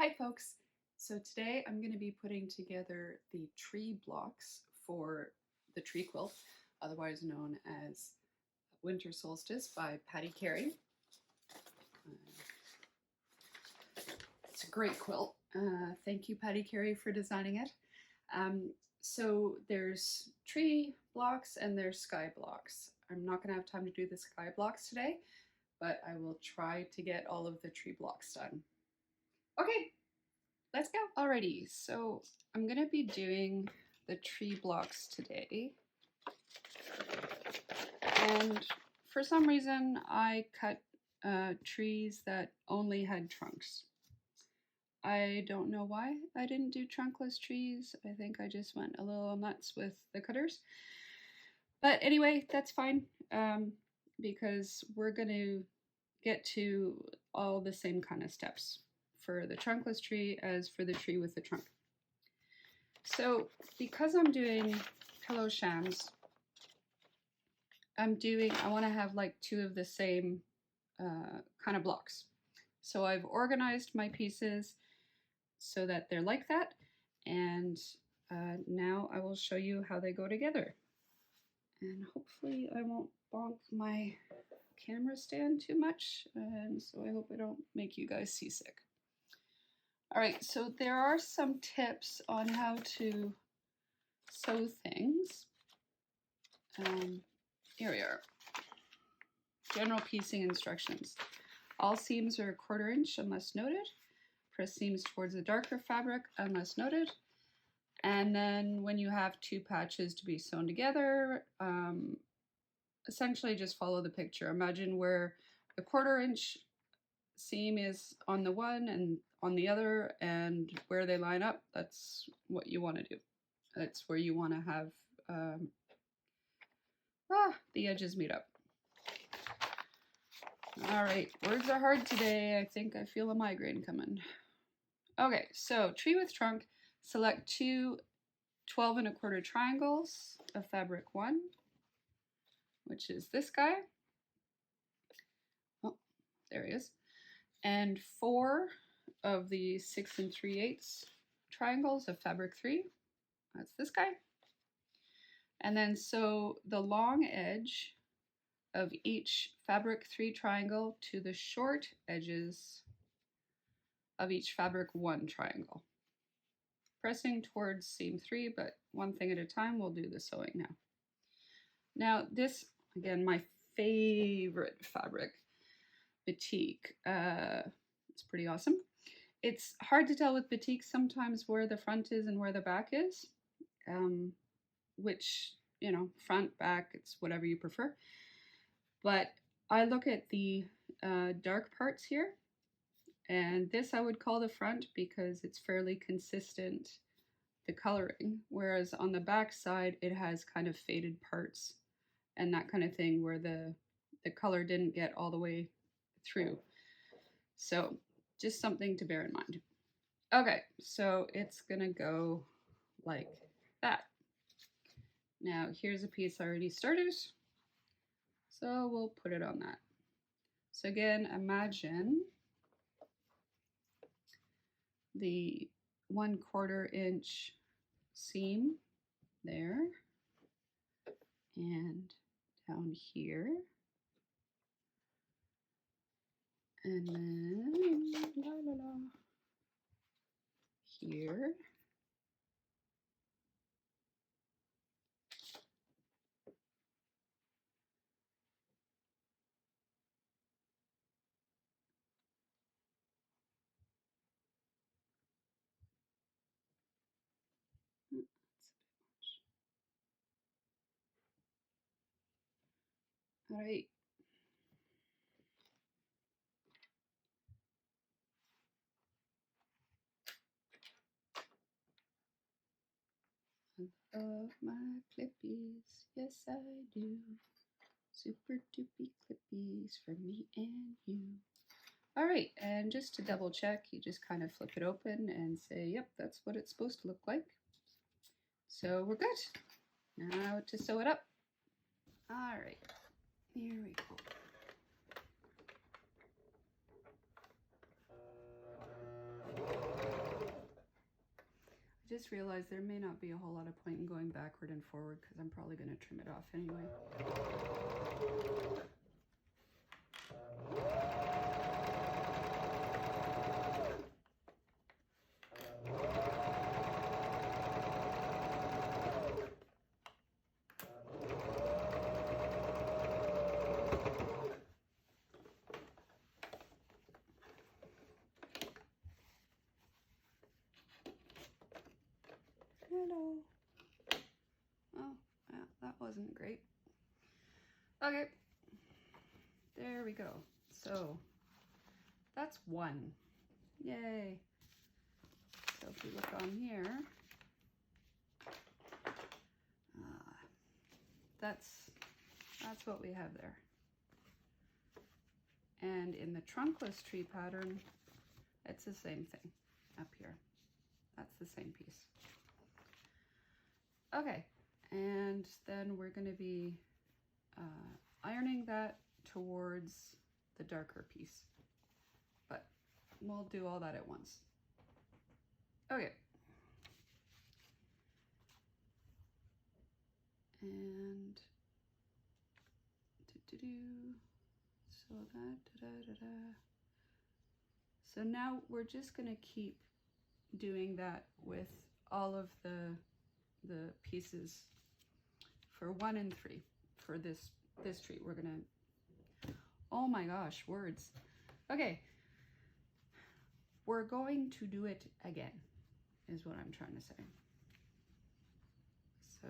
Hi folks! So today I'm going to be putting together the tree blocks for the tree quilt, otherwise known as Winter Solstice by Patti Carey. It's a great quilt. Thank you, Patti Carey, for designing it. So there's tree blocks and there's sky blocks. I'm not going to have time to do the sky blocks today, but I will try to get all of the tree blocks done. Okay, let's go. Alrighty, so I'm going to be doing the tree blocks today. And for some reason, I cut trees that only had trunks. I don't know why I didn't do trunkless trees. I think I just went a little nuts with the cutters. But anyway, that's fine because we're going to get to all the same kind of steps for the trunkless tree as for the tree with the trunk. So because I'm doing pillow shams, I want to have like two of the same kind of blocks. So I've organized my pieces so that they're like that, and now I will show you how they go together. And hopefully I won't bonk my camera stand too much, and so I hope I don't make you guys seasick. All right, so there are some tips on how to sew things. Here we are. General piecing instructions. All seams are 1/4 inch unless noted. Press seams towards the darker fabric unless noted. And then when you have two patches to be sewn together, essentially just follow the picture. Imagine where the 1/4 inch seam is on the one and on the other, and where they line up, that's what you want to do. That's where you want to have the edges meet up. All right, words are hard today. I think I feel a migraine coming. Okay, so tree with trunk, select two 12 1/4 triangles of fabric 1, which is this guy. Oh, there he is. And 4 of the 6 3/8 triangles of fabric 3. That's this guy. And then sew the long edge of each fabric 3 triangle to the short edges of each fabric 1 triangle. Pressing towards seam 3, but one thing at a time. We'll do the sewing now. Now this, again, my favorite fabric, batik. It's pretty awesome. It's hard to tell with batik sometimes where the front is and where the back is, which, you know, front, back, it's whatever you prefer. But I look at the dark parts here, and this I would call the front because it's fairly consistent, the coloring, whereas on the back side it has kind of faded parts and that kind of thing where the color didn't get all the way through. So just something to bear in mind. Okay, so it's gonna go like that. Now here's a piece I already started, so we'll put it on that. So again, imagine the 1/4 inch seam there, and down here, and then here. All right. I love my clippies, yes I do. Super duper clippies for me and you. All right, and just to double check, you just kind of flip it open and say, yep, that's what it's supposed to look like. So we're good. Now to sew it up. All right, here we go. just realized there may not be a whole lot of point in going backward and forward because I'm probably going to trim it off anyway. Hello. Oh, yeah, that wasn't great. Okay, there we go. So that's one. Yay. So if we look on here, that's what we have there. And in the trunkless tree pattern, it's the same thing up here. That's the same piece. Okay, and then we're going to be ironing that towards the darker piece, but we'll do all that at once. Okay. And so so now we're just going to keep doing that with all of the pieces for 1 and 3 for this tree. We're gonna, oh my gosh, words. Okay, we're going to do it again is what I'm trying to say. So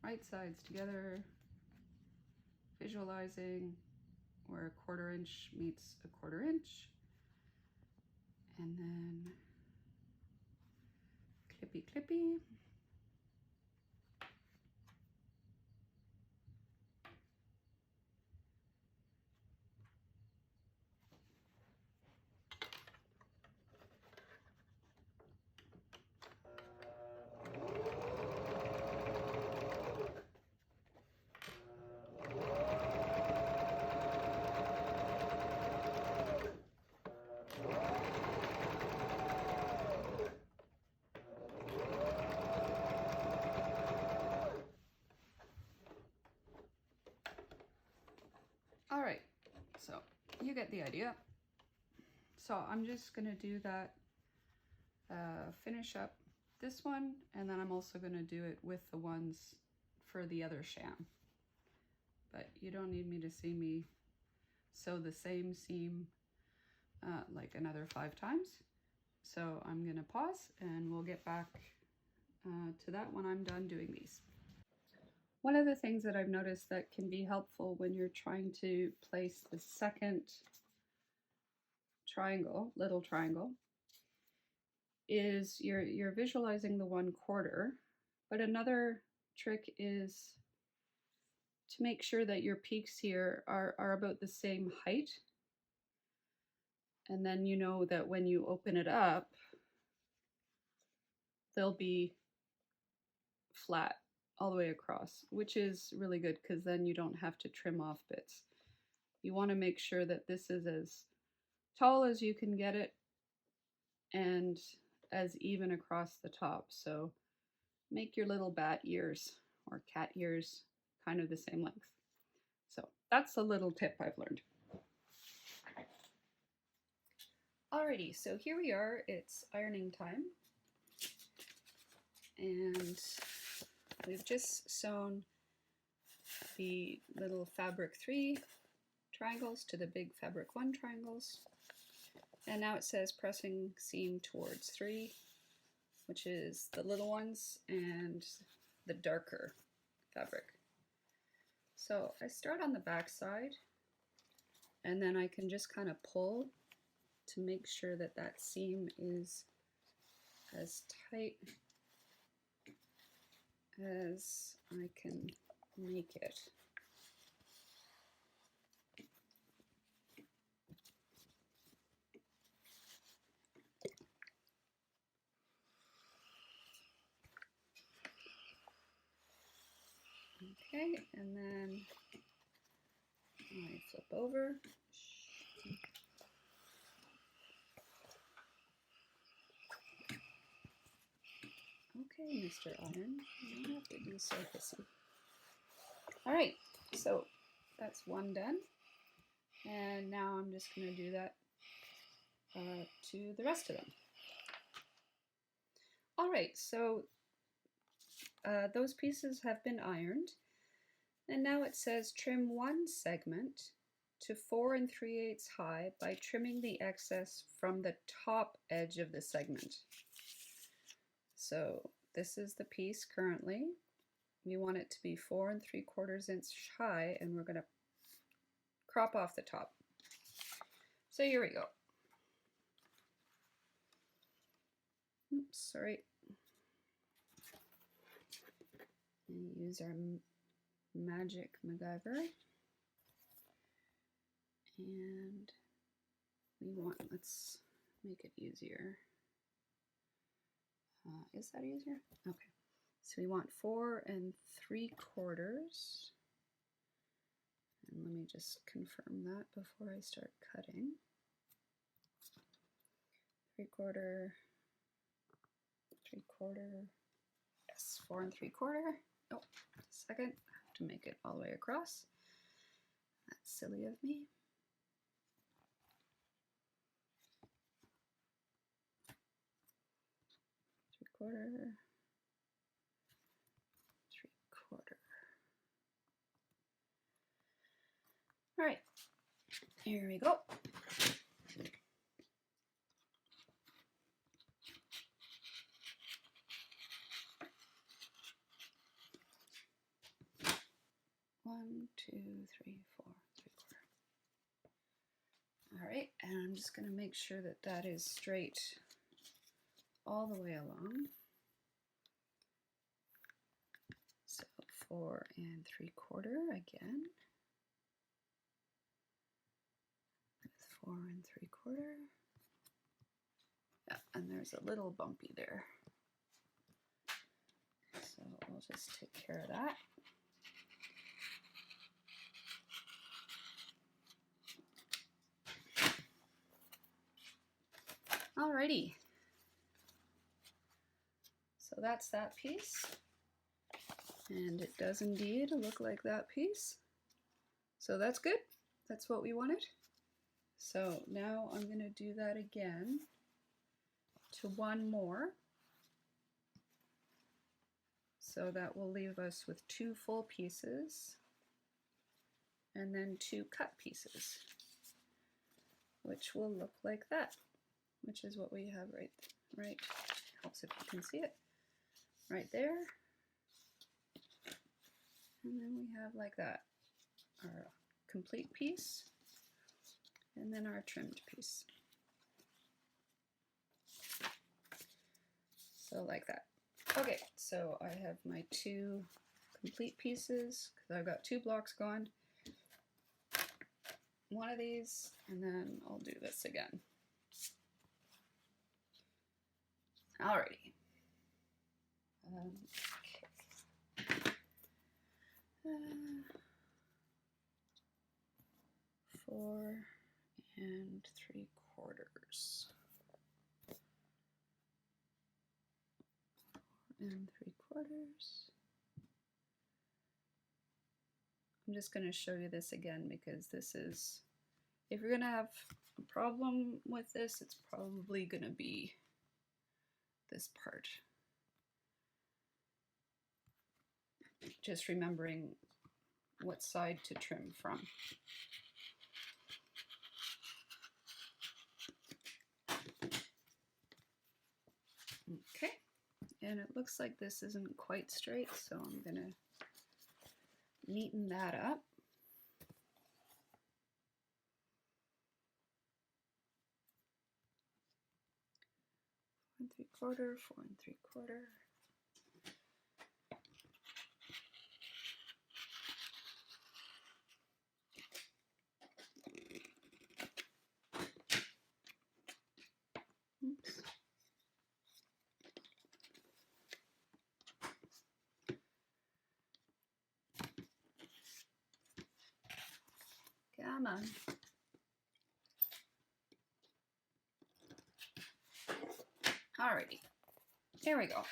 right sides together, visualizing where 1/4 inch meets 1/4 inch, and then clippy clippy. All right, so you get the idea. So I'm just gonna do that, finish up this one, and then I'm also gonna do it with the ones for the other sham. But you don't need me to see me sew the same seam like another 5 times. So I'm gonna pause and we'll get back to that when I'm done doing these. One of the things that I've noticed that can be helpful when you're trying to place the second triangle, little triangle, is you're visualizing the 1/4, but another trick is to make sure that your peaks here are about the same height. And then you know that when you open it up, they'll be flat all the way across, which is really good because then you don't have to trim off bits. You want to make sure that this is as tall as you can get it and as even across the top. So make your little bat ears or cat ears kind of the same length. So that's a little tip I've learned. Alrighty, so here we are, it's ironing time. And we've just sewn the little fabric 3 triangles to the big fabric 1 triangles. And now it says pressing seam towards 3, which is the little ones and the darker fabric. So I start on the back side, and then I can just kind of pull to make sure that that seam is as tight as I can make it. Okay, and then I flip over. Okay, Mr. Iron, you don't have to be so pissy. All right, so that's one done. And now I'm just going to do that to the rest of them. All right, so those pieces have been ironed. And now it says trim one segment to 4 3/8 high by trimming the excess from the top edge of the segment. So this is the piece currently. We want it to be 4 3/4 inch high, and we're going to crop off the top. So here we go. Oops, sorry. And use our magic MacGyver. And we want, let's make it easier. Is that easier? Okay. So we want 4 3/4. And let me just confirm that before I start cutting. 3/4, 3/4. Yes, 4 3/4. Oh, a second. I have to make it all the way across. That's silly of me. Quarter, 3/4. All right, here we go. One, 2, 3, 4, 3/4. All right, and I'm just going to make sure that that is straight all the way along. So 4 3/4 again. 4 3/4. Yeah, and there's a little bumpy there. So I'll just take care of that. Alrighty. So that's that piece. And it does indeed look like that piece. So that's good. That's what we wanted. So now I'm going to do that again to one more. So that will leave us with 2 full pieces and then 2 cut pieces, which will look like that, which is what we have right, helps if you can see it, right there. And then we have like that, our complete piece, and then our trimmed piece. So like that. Okay, so I have my 2 complete pieces, because I've got 2 blocks going. One of these, and then I'll do this again. Alrighty. Okay. 4 3/4. 4 3/4. I'm just going to show you this again because this is, if you're going to have a problem with this, it's probably going to be this part. Just remembering what side to trim from. Okay, and it looks like this isn't quite straight, so I'm going to neaten that up. Four 3/4, 4 3/4. Oops. Come on. Alrighty, here we go.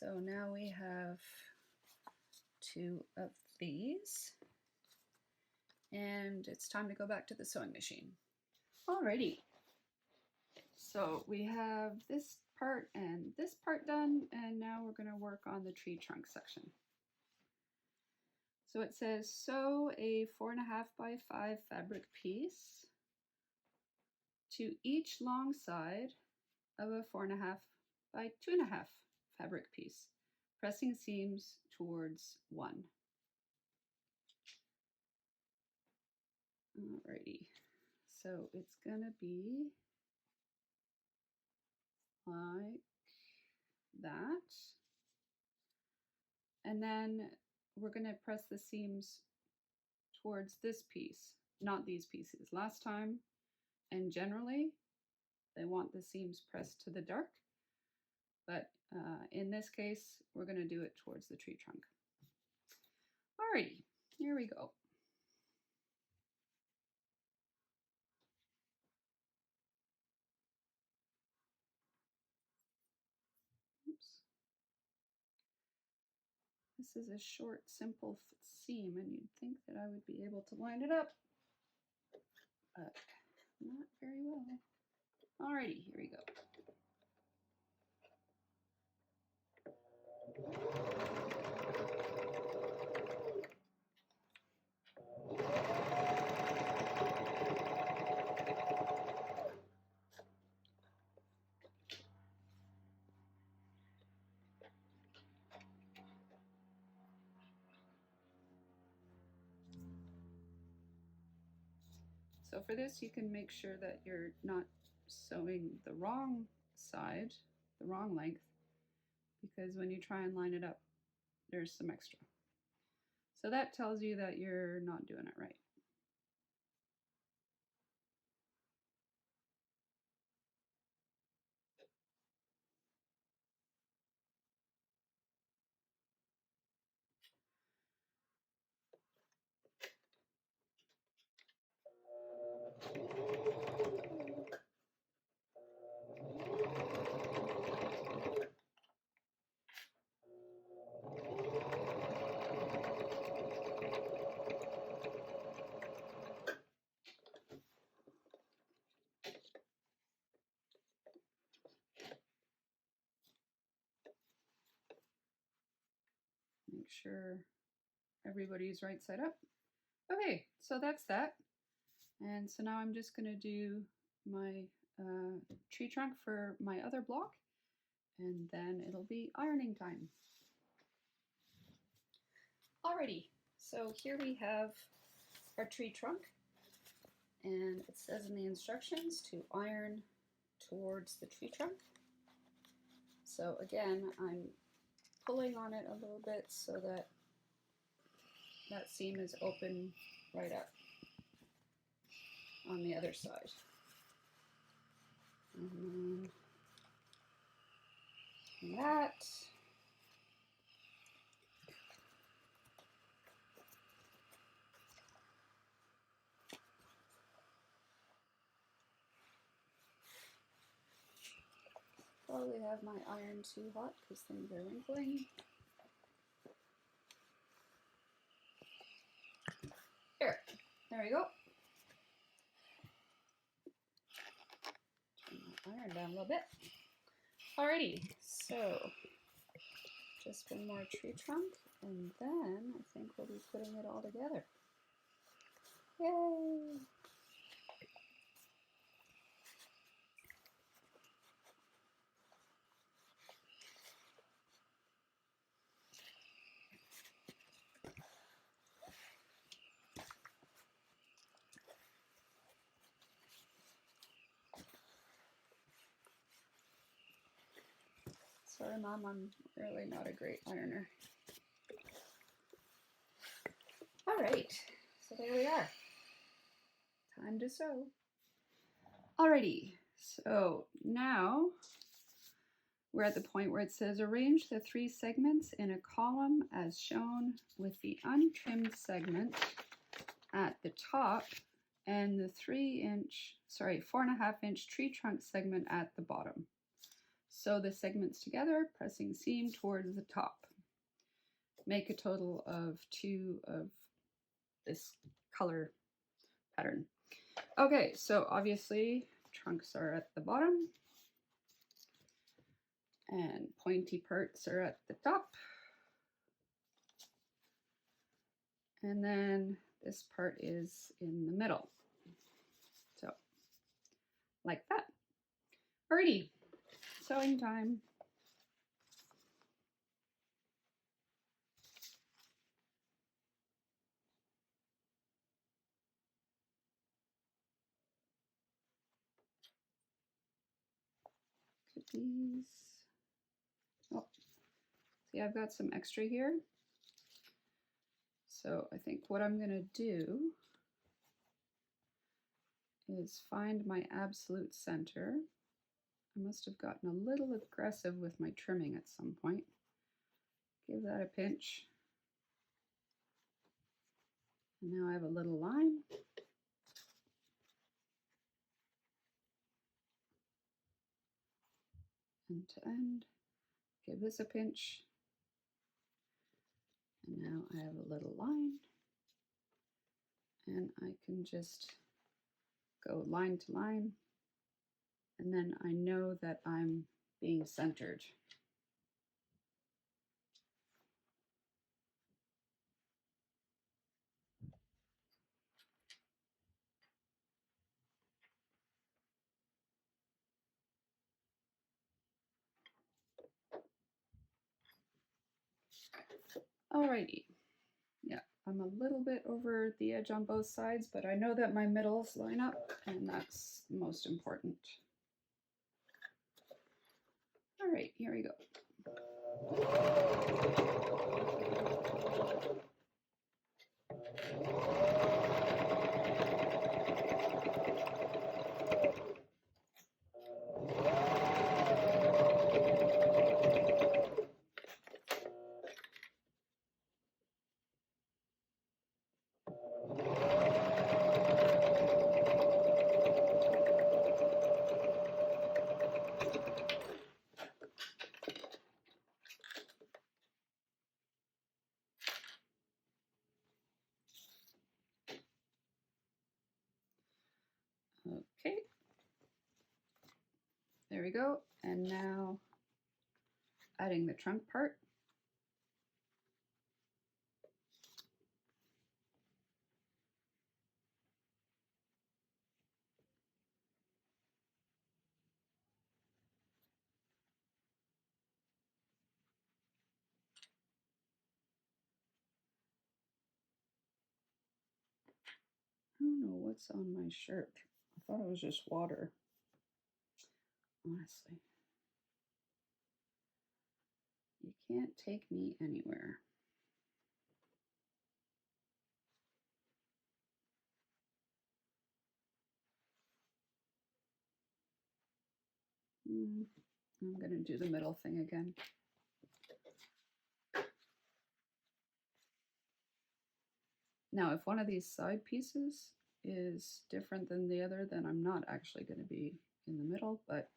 So now we have 2 of these, and it's time to go back to the sewing machine. Alrighty, so we have this part and this part done, and now we're going to work on the tree trunk section. So it says sew a 4.5 by 5 fabric piece to each long side of a 4.5 by 2.5 fabric piece, pressing seams towards 1. Alrighty, so it's gonna be like that, and then we're gonna press the seams towards this piece, not these pieces. Last time, and generally, they want the seams pressed to the dark, but in this case, we're gonna do it towards the tree trunk. Alrighty, here we go. Oops. This is a short, simple seam, and you'd think that I would be able to line it up, but not very well. Alrighty, here we go. So for this, you can make sure that you're not sewing the wrong side, the wrong length, because when you try and line it up, there's some extra. So that tells you that you're not doing it right. Make sure everybody's right side up. Okay, so that's that. And so now I'm just going to do my tree trunk for my other block, and then it'll be ironing time. Alrighty, so here we have our tree trunk, and it says in the instructions to iron towards the tree trunk. So again, I'm pulling on it a little bit so that that seam is open right up on the other side. And then that. Probably have my iron too hot because things are wrinkling. There we go. Turn my iron down a little bit. Alrighty, so just one more tree trunk, and then I think we'll be putting it all together. Yay! Sorry, Mom, I'm really not a great ironer. All right, so there we are. Time to sew. Alrighty, so now we're at the point where it says arrange the 3 segments in a column as shown with the untrimmed segment at the top and the 4.5 inch tree trunk segment at the bottom. Sew the segments together, pressing seam towards the top. Make a total of 2 of this color pattern. Okay, so obviously trunks are at the bottom and pointy parts are at the top. And then this part is in the middle. So, like that. Alrighty, sewing time. These. Oh, see, I've got some extra here. So I think what I'm gonna do is find my absolute center. I must have gotten a little aggressive with my trimming at some point. Give that a pinch. And now I have a little line. End to end. Give this a pinch. And now I have a little line. And I can just go line to line. And then I know that I'm being centered. Alrighty. Yeah, I'm a little bit over the edge on both sides, but I know that my middles line up, and that's most important. All right, here we go. Okay, there we go. And now adding the trunk part. I don't know what's on my shirt. I thought it was just water, honestly. You can't take me anywhere. I'm going to do the middle thing again. Now, if one of these side pieces is different than the other, then I'm not actually going to be in the middle, but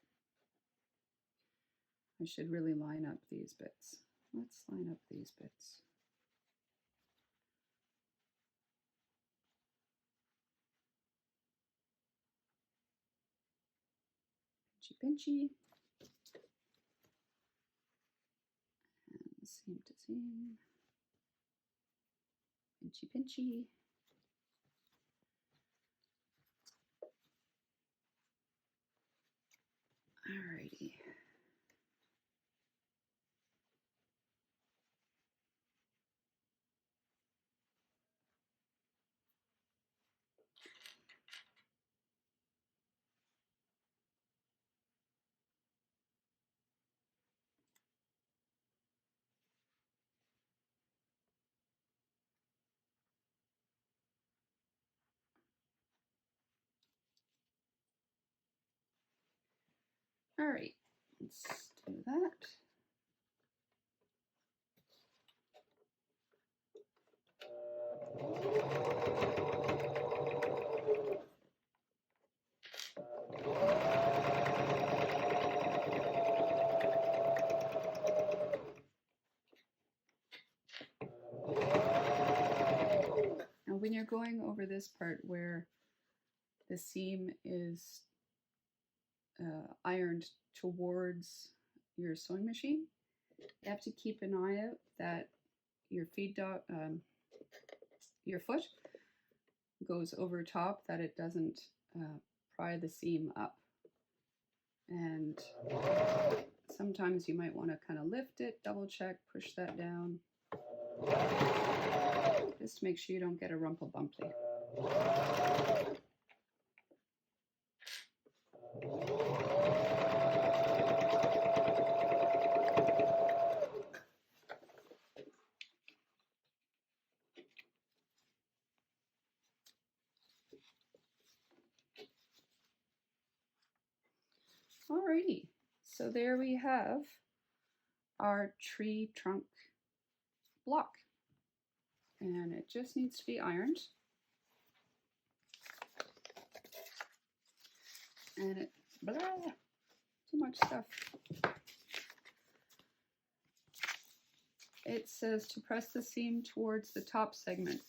I should really line up these bits. Let's line up these bits. Pinchy, pinchy. And seam to seam. Pinchy, pinchy. Alrighty. All right, let's do that. going over this part where the seam is ironed towards your sewing machine, you have to keep an eye out that your your foot goes over top, that it doesn't pry the seam up. And sometimes you might want to kind of lift it, double check, push that down, just to make sure you don't get a rumple bumpy. Alrighty, so there we have our tree trunk block, and it just needs to be ironed. And it, blah, too much stuff. It says to press the seam towards the top segment.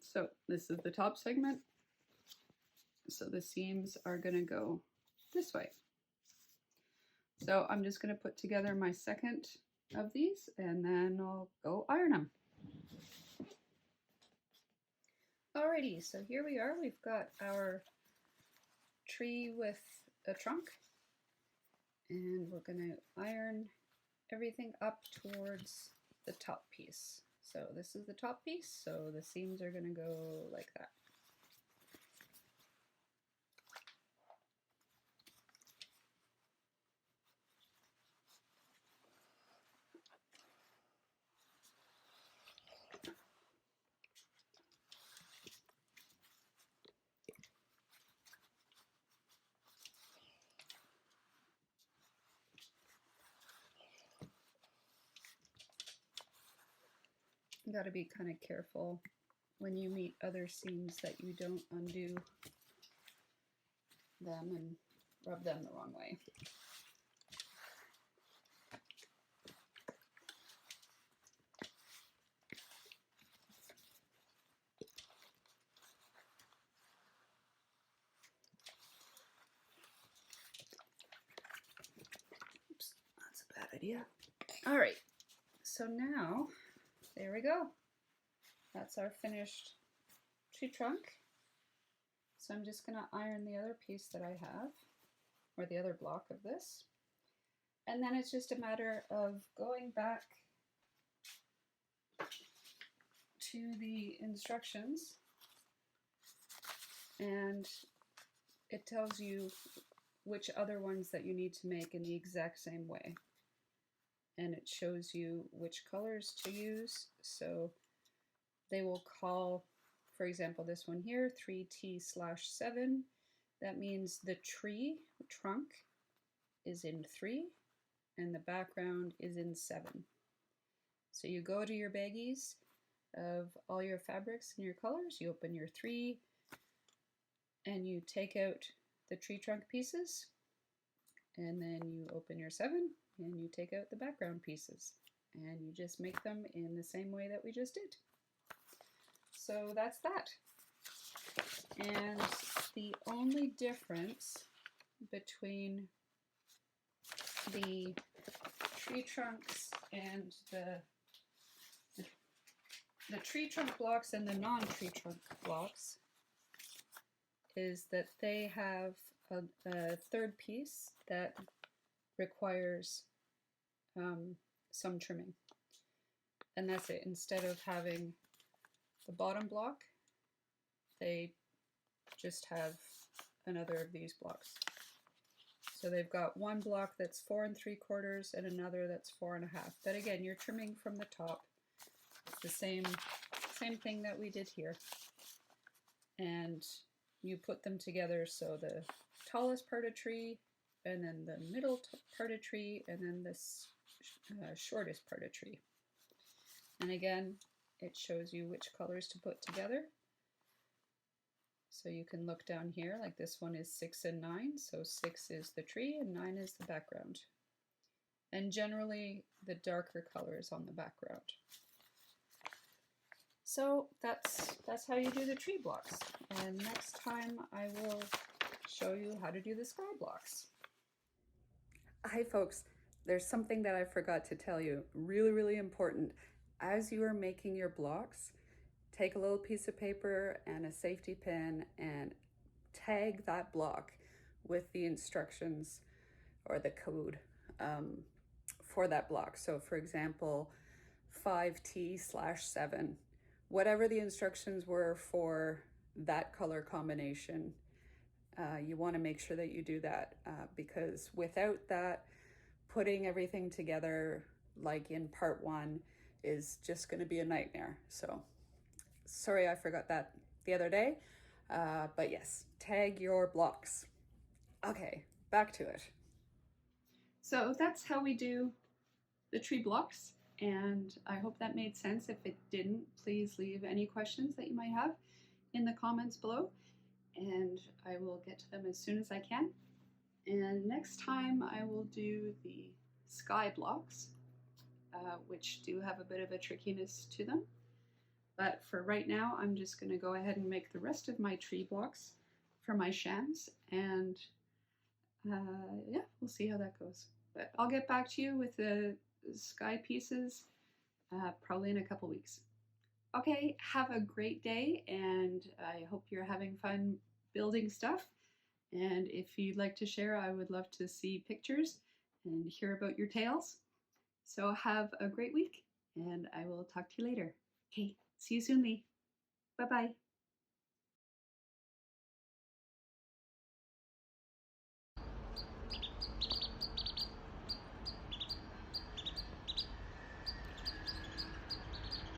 So this is the top segment. So the seams are going to go this way. So I'm just going to put together my second of these and then I'll go iron them. Alrighty, so here we are. We've got our tree with a trunk, and we're going to iron everything up towards the top piece. So this is the top piece, so the seams are going to go like that. You got to be kind of careful when you meet other seams that you don't undo them and rub them the wrong way. Oops, that's a bad idea. All right, so now there we go. That's our finished tree trunk. So I'm just going to iron the other piece that I have, or the other block of this. And then it's just a matter of going back to the instructions, and it tells you which other ones that you need to make in the exact same way. And it shows you which colors to use. So they will call, for example, this one here, 3T/7. That means the trunk is in 3 and the background is in 7. So you go to your baggies of all your fabrics and your colors, you open your 3 and you take out the tree trunk pieces, and then you open your 7 and you take out the background pieces, and you just make them in the same way that we just did. So that's that. And the only difference between the tree trunks and the tree trunk blocks and the non-tree trunk blocks is that they have a third piece that requires some trimming, and that's it. Instead of having the bottom block, they just have another of these blocks. So they've got one block that's 4 3/4 and another that's 4 1/2. But again, you're trimming from the top. It's the same thing that we did here. And you put them together, so the tallest part of tree, and then the middle part of tree, and then this shortest part of tree. And again, it shows you which colors to put together. So you can look down here, like this one is 6 and 9, so 6 is the tree and 9 is the background. And generally the darker color is on the background. So that's how you do the tree blocks. And next time I will show you how to do the sky blocks. Hi folks, there's something that I forgot to tell you, really important. As you are making your blocks, take a little piece of paper and a safety pin and tag that block with the instructions or the code for that block. So for example, 5T/7, whatever the instructions were for that color combination, you want to make sure that you do that because without that, putting everything together like in part 1 is just going to be a nightmare. So sorry I forgot that the other day, but yes, tag your blocks. Okay, back to it. So that's how we do the tree blocks, and I hope that made sense. If it didn't, please leave any questions that you might have in the comments below, and I will get to them as soon as I can. And next time I will do the sky blocks, which do have a bit of a trickiness to them. But for right now, I'm just going to go ahead and make the rest of my tree blocks for my shams, and yeah, we'll see how that goes. But I'll get back to you with the sky pieces probably in a couple weeks. Okay, have a great day, and I hope you're having fun building stuff. And if you'd like to share, I would love to see pictures and hear about your tales. So have a great week, and I will talk to you later. Okay, see you soon, Lee. Bye-bye.